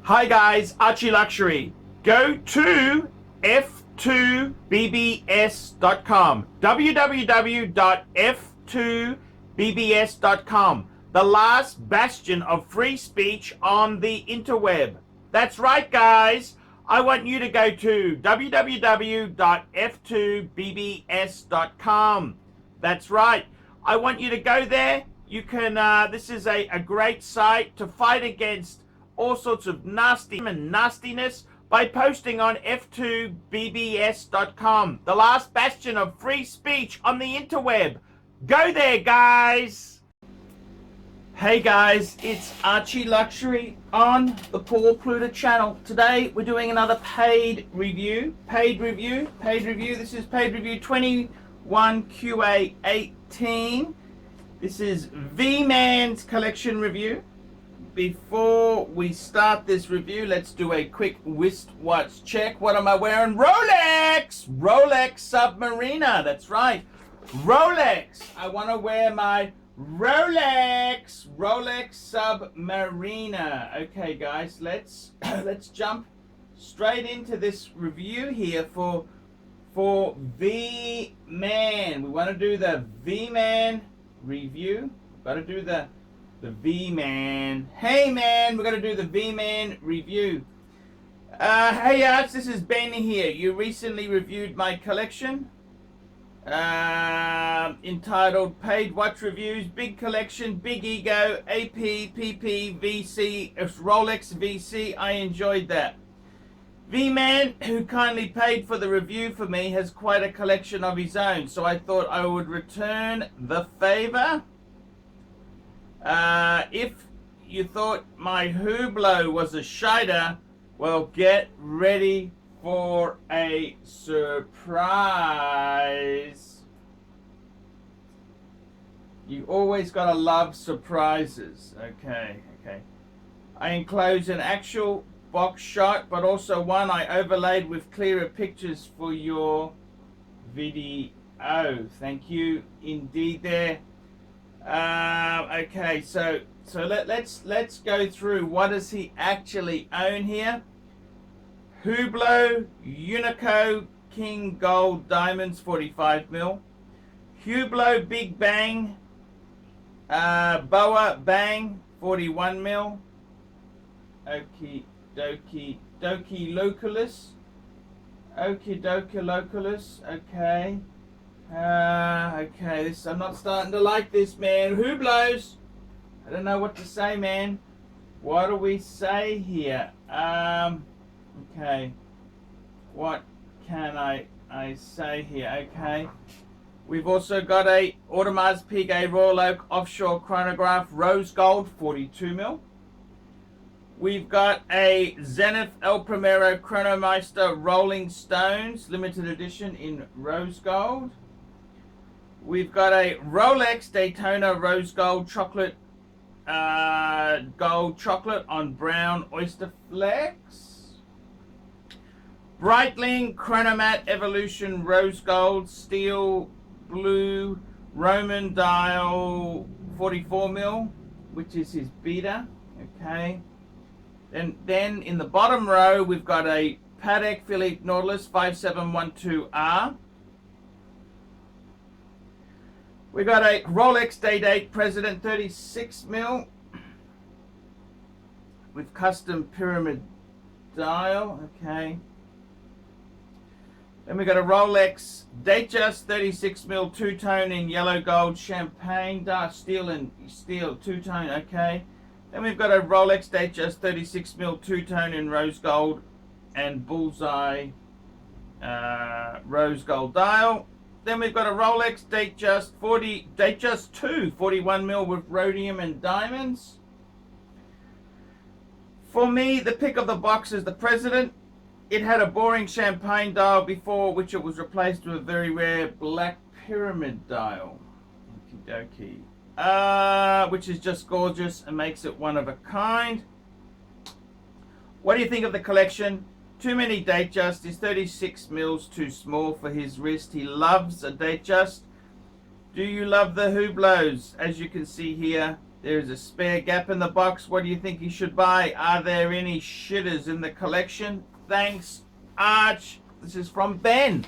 Hi guys, ArchieLuxury. Go to f2bbs.com. www.f2bbs.com. The last bastion of free speech on the interweb. That's right, guys. I want you to go to www.f2bbs.com. That's right. I want you to go there. You can, this is a great site to fight against all sorts of nastiness by posting on f2bbs.com, the last bastion of free speech on the interweb. Go there, guys. Hey guys, it's ArchieLuxury on the Paul Pluta channel. Today we're doing another paid review. This is paid review 21QA18. This is V-Man's collection review. Before we start this review, let's do a quick wristwatch check. What am I wearing? Rolex Submariner. That's right, Rolex. I want to wear my Rolex Submariner. Okay, guys, let's jump straight into this review here for V-Man. We want to do the V-Man review. Got to do the V-Man. Hey man, we're going to do the V-Man review. Hey Arch, this is Ben here. You recently reviewed my collection entitled Paid Watch Reviews, Big Collection, Big Ego, AP, PP, VC, Rolex VC. I enjoyed that. V-Man, who kindly paid for the review for me, has quite a collection of his own, so I thought I would return the favor. If you thought my Hublot was a shiter, well, get ready for a surprise. You always gotta love surprises. Okay. I enclose an actual box shot, but also one I overlaid with clearer pictures for your video. Thank you indeed there. Okay, so let's go through what does he actually own here. Hublot Unico King Gold Diamonds 45mm. Hublot Big Bang Boa Bang 41mm. Okie dokie localus. Okay. Okay, this, I'm not starting to like this, man. Hublots. I don't know what to say, man. What do we say here? Okay. What can I say here? Okay. We've also got a Audemars Piguet Royal Oak Offshore Chronograph Rose Gold 42mm. We've got a Zenith El Primero Chronomeister Rolling Stones limited edition in rose gold. We've got a Rolex Daytona Rose Gold Chocolate on brown oyster flecks. Breitling Chronomat Evolution Rose Gold Steel Blue Roman Dial 44mm, which is his beta. Okay. Then in the bottom row we've got a Patek Philippe Nautilus 5712R. We got a Rolex Day-Date President 36mm with custom pyramid dial. Okay. Then we got a Rolex Datejust 36mm two-tone in yellow gold champagne dark steel and steel two-tone. Okay. Then we've got a Rolex Datejust 36mm two-tone in rose gold and bullseye rose gold dial. Then we've got a Rolex Datejust 2 41mm with rhodium and diamonds. For me, the pick of the box is the President. It had a boring champagne dial before, which it was replaced with a very rare black pyramid dial. Okie dokie. Which is just gorgeous and makes it one of a kind. What do you think of the collection? Too many Datejust. Is 36mm too small for his wrist? He loves a Datejust. Do you love the Hublots? As you can see here, There's a spare gap in the box. What do you think you should buy? Are there any shitters in the collection? Thanks, Arch. This is from Ben.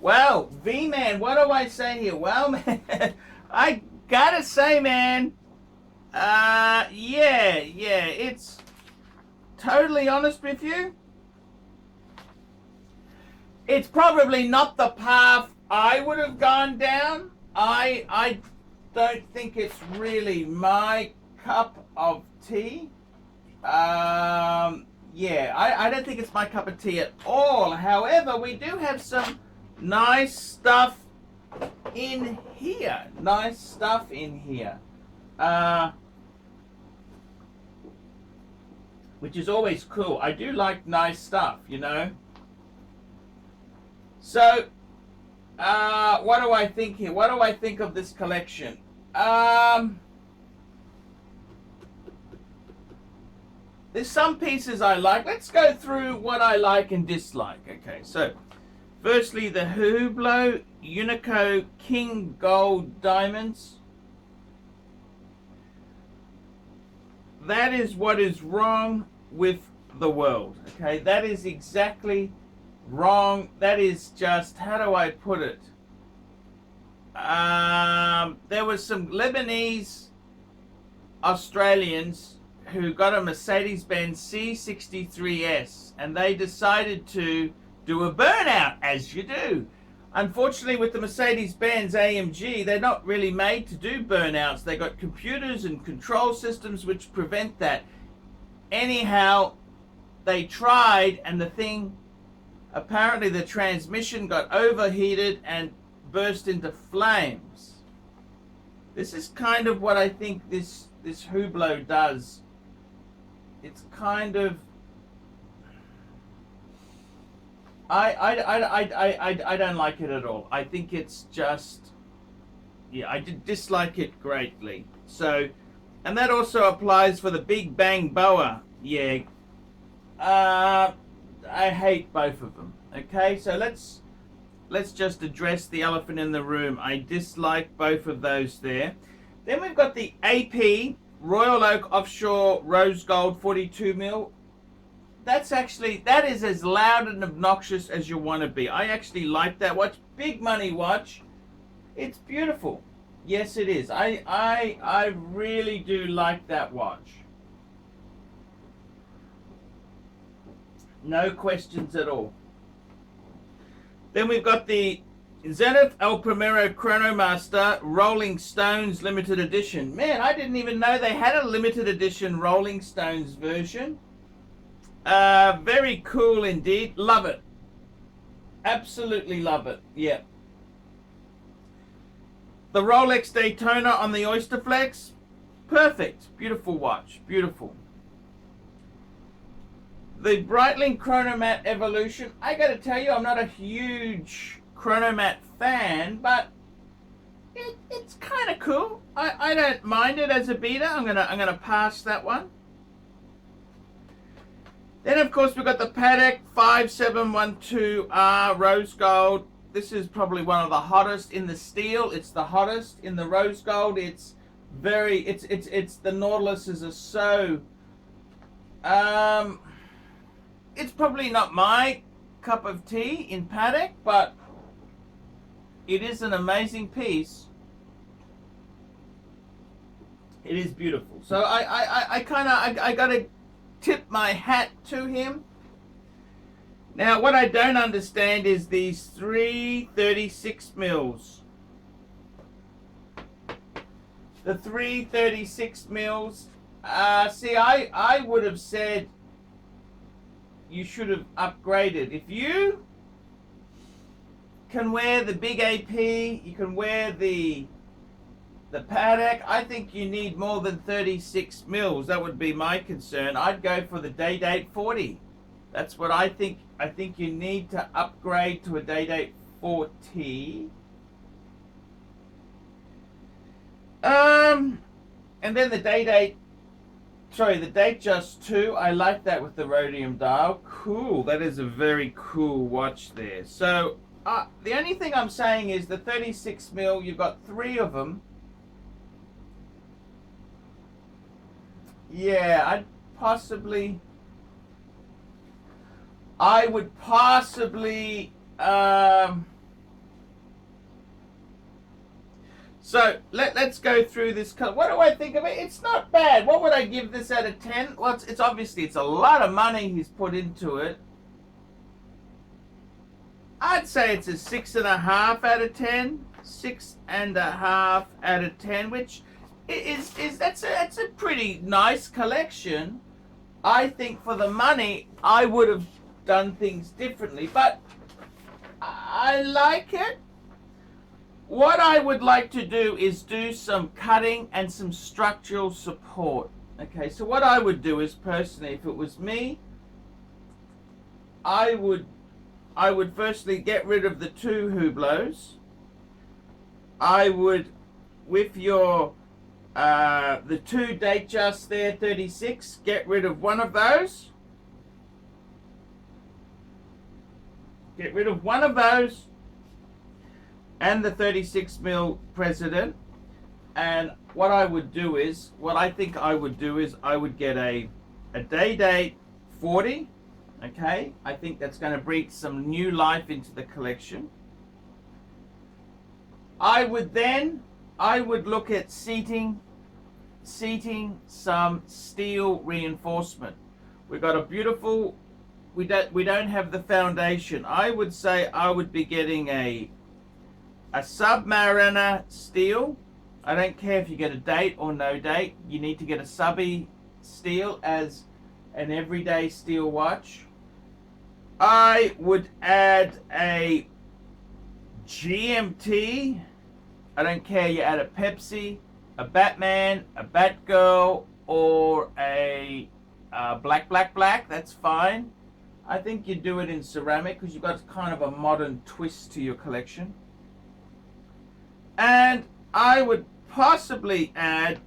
Well, V-Man, what do I say here? Well, man, I gotta say, man, yeah, it's totally honest with you. It's probably not the path I would have gone down. I don't think it's really my cup of tea. Yeah, I don't think it's my cup of tea at all. However, we do have some nice stuff in here. Nice stuff in here. Which is always cool. I do like nice stuff, you know. So, what do I think here? What do I think of this collection? There's some pieces I like. Let's go through what I like and dislike. Okay, so firstly, the Hublot Unico King Gold Diamonds. That is what is wrong with the world. Okay, that is exactly wrong. That is just, how do I put it? There was some Lebanese Australians who got a Mercedes-Benz C63S, and they decided to do a burnout, as you do. Unfortunately, with the Mercedes-Benz AMG, they're not really made to do burnouts. They got computers and control systems which prevent that. Anyhow, they tried, and the thing, apparently the transmission got overheated and burst into flames. This is kind of what I think this Hublot does. It's kind of, I don't like it at all. I think it's just, yeah, I did dislike it greatly. So, and that also applies for the Big Bang Boa. Yeah, I hate both of them. Okay, so let's just address the elephant in the room. I dislike both of those there. Then we've got the AP Royal Oak Offshore Rose Gold 42 mil. That is as loud and obnoxious as you want to be. I actually like that watch. Big money watch. It's beautiful. Yes, it is. I really do like that watch. No questions at all. Then we've got the Zenith El Primero Chronomaster Rolling Stones Limited Edition. Man, I didn't even know they had a limited edition Rolling Stones version. Very cool indeed. Love it. Absolutely love it. Yeah. The Rolex Daytona on the Oysterflex. Perfect. Beautiful watch. Beautiful. The Breitling Chronomat Evolution. I got to tell you, I'm not a huge Chronomat fan, but it's kind of cool. I don't mind it as a beta. I'm gonna pass that one. Then of course we've got the Patek 5712R Rose Gold. This is probably one of the hottest in the steel. It's the hottest in the Rose Gold. It's very, it's the Nautiluses are so, it's probably not my cup of tea in Patek, but it is an amazing piece. It is beautiful. So I gotta tip my hat to him. Now, what I don't understand is these 336 mils. The 336 mils. See, I would have said you should have upgraded. If you can wear the big AP, you can wear the Patek, I think you need more than 36 mils. That would be my concern. I'd go for the Day-Date 40. That's what I think. I think you need to upgrade to a Day-Date 40. And then the Day-Date, sorry, the Datejust 2. I like that with the rhodium dial. Cool. That is a very cool watch there. So the only thing I'm saying is the 36 mil, you've got 3 of them. Yeah, I would possibly, so let's go through this color. What do I think of it? It's not bad. What would I give this out of 10? Well, it's obviously, it's a lot of money he's put into it. I'd say it's a 6.5 out of 10. 6.5 out of 10, which is that's a pretty nice collection. I think for the money, I would have done things differently, but I like it. What I would like to do is do some cutting and some structural support. Okay, so what I would do is, personally, if it was me, I would firstly get rid of the 2 hublots. I would, with your the 2 Datejust there, 36, get rid of one of those. Get rid of one of those and the 36mm President. And what I would do is, what I think I would do is, I would get a Day-Date 40. Okay, I think that's going to breathe some new life into the collection. I would look at seating some steel reinforcement. We've got a beautiful, we don't have the foundation. I would say I would be getting a Submariner steel. I don't care if you get a date or no date. You need to get a subby steel as an everyday steel watch. I would add a GMT. I don't care, you add a Pepsi, a Batman, a Batgirl, or a black, that's fine. I think you do it in ceramic because you've got kind of a modern twist to your collection. And I would possibly add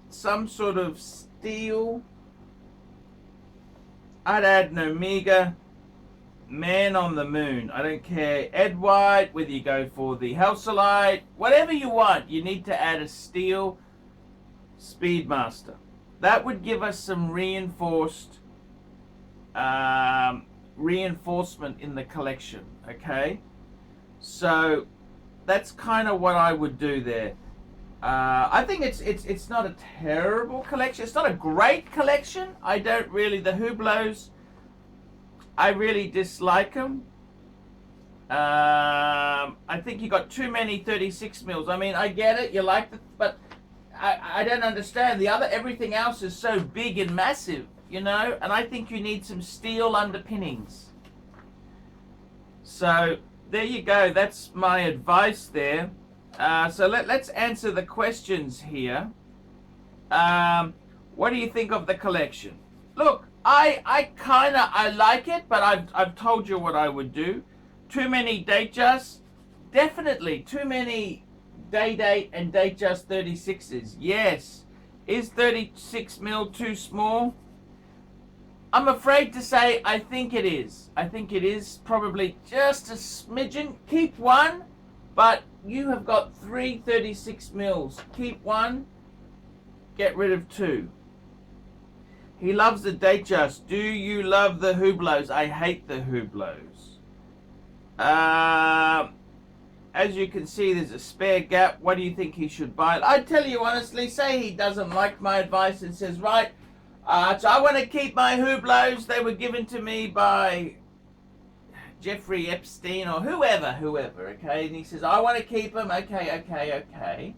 some sort of steel. I'd add an Omega Man on the Moon. I don't care, Ed White, whether you go for the Halcylite, whatever you want, you need to add a steel Speedmaster. That would give us some reinforcement in the collection. Okay, so that's kind of what I would do there. I think it's not a terrible collection. It's not a great collection. I don't really, the Hublots, I really dislike them. I think you got too many 36mm. I mean, I get it, you like the, but I don't understand. The other, everything else is so big and massive, you know, and I think you need some steel underpinnings. So there you go. That's my advice there. So let's answer the questions here. What do you think of the collection? Look, I like it, but I've told you what I would do. Too many Datejust, definitely. Too many Day-Date and Datejust 36s. Yes. Is 36mm too small? I'm afraid to say I think it is. I think it is probably just a smidgen. Keep one, but you have got 3 36mm. Keep one, get rid of 2. He loves the Datejust. Do you love the Hublots? I hate the Hublots. As you can see, there's a spare gap. What do you think he should buy? I tell you honestly, say he doesn't like my advice and says, right, so I want to keep my Hublots. They were given to me by Jeffrey Epstein or whoever, okay? And he says, I want to keep them. Okay.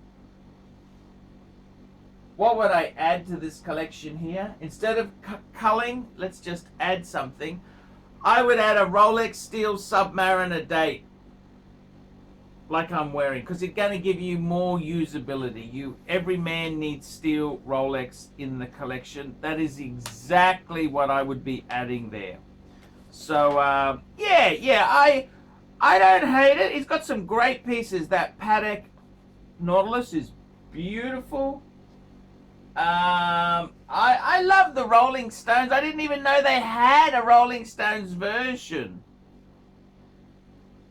What would I add to this collection here? Instead of culling, let's just add something. I would add a Rolex Steel Submariner date, like I'm wearing, because it's going to give you more usability. Every man needs steel Rolex in the collection. That is exactly what I would be adding there. So yeah, I don't hate it. He's got some great pieces. That Patek Nautilus is beautiful. I love the Rolling Stones. I didn't even know they had a Rolling Stones version.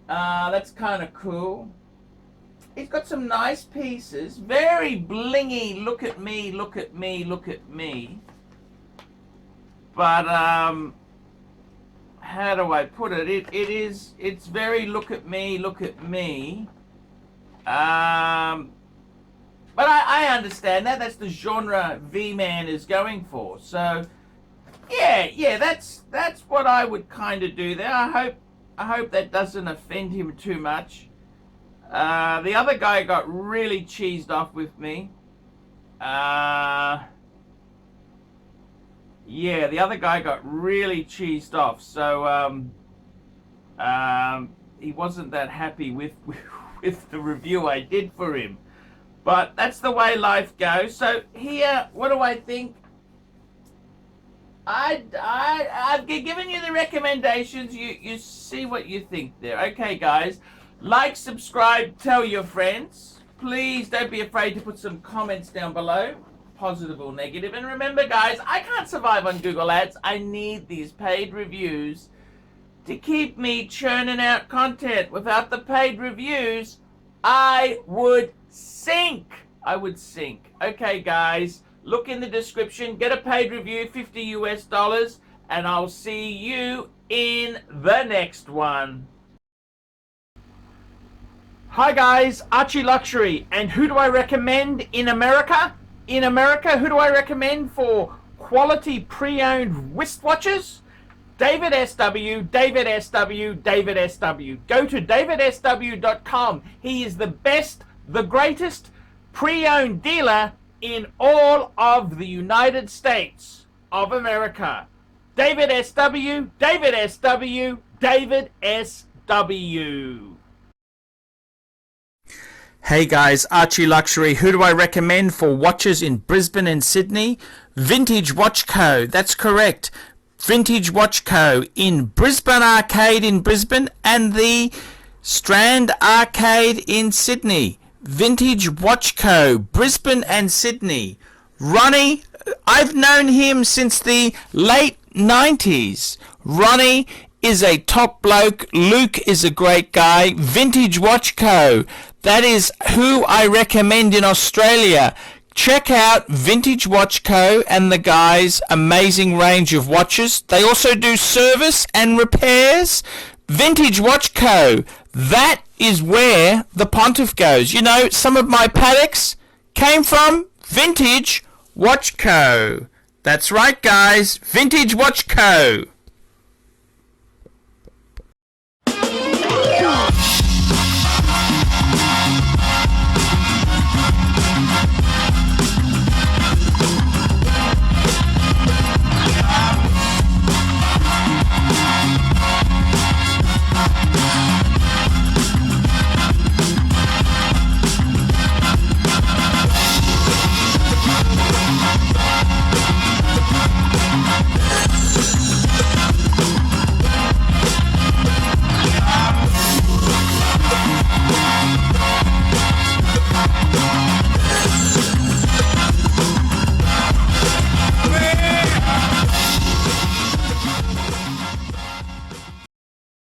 That's kind of cool. He's got some nice pieces. Very blingy. Look at me, look at me, look at me. But, how do I put it? It's very look at me, look at me. But I understand that. That's the genre V-Man is going for. So, yeah, that's what I would kind of do there. I hope that doesn't offend him too much. The other guy got really cheesed off with me. Yeah, the other guy got really cheesed off. So he wasn't that happy with the review I did for him. But that's the way life goes. So here, what do I think? I've given you the recommendations. You see what you think there. Okay, guys. Like, subscribe, tell your friends. Please don't be afraid to put some comments down below, positive or negative. And remember, guys, I can't survive on Google Ads. I need these paid reviews to keep me churning out content. Without the paid reviews, I would sink. I would sink. Okay, guys, look in the description. Get a paid review, $50 US, and I'll see you in the next one. Hi guys, ArchieLuxury, and who do I recommend in America? In America, who do I recommend for quality pre-owned wristwatches? David SW, David SW, David SW. Go to davidsw.com. He is the best, the greatest pre-owned dealer in all of the United States of America. David SW, David SW, David SW. Hey guys, ArchieLuxury. Who do I recommend for watches in Brisbane and Sydney? Vintage Watch Co. That's correct. Vintage Watch Co. in Brisbane Arcade in Brisbane and the Strand Arcade in Sydney. Vintage Watch Co. Brisbane and Sydney. Ronnie, I've known him since the late 90s. Ronnie is a top bloke. Luke is a great guy. Vintage Watch Co. That is who I recommend in Australia. Check out Vintage Watch Co. and the guys' amazing range of watches. They also do service and repairs. Vintage Watch Co. That is where the pontiff goes. You know, some of my Pateks came from Vintage Watch Co. That's right, guys. Vintage Watch Co.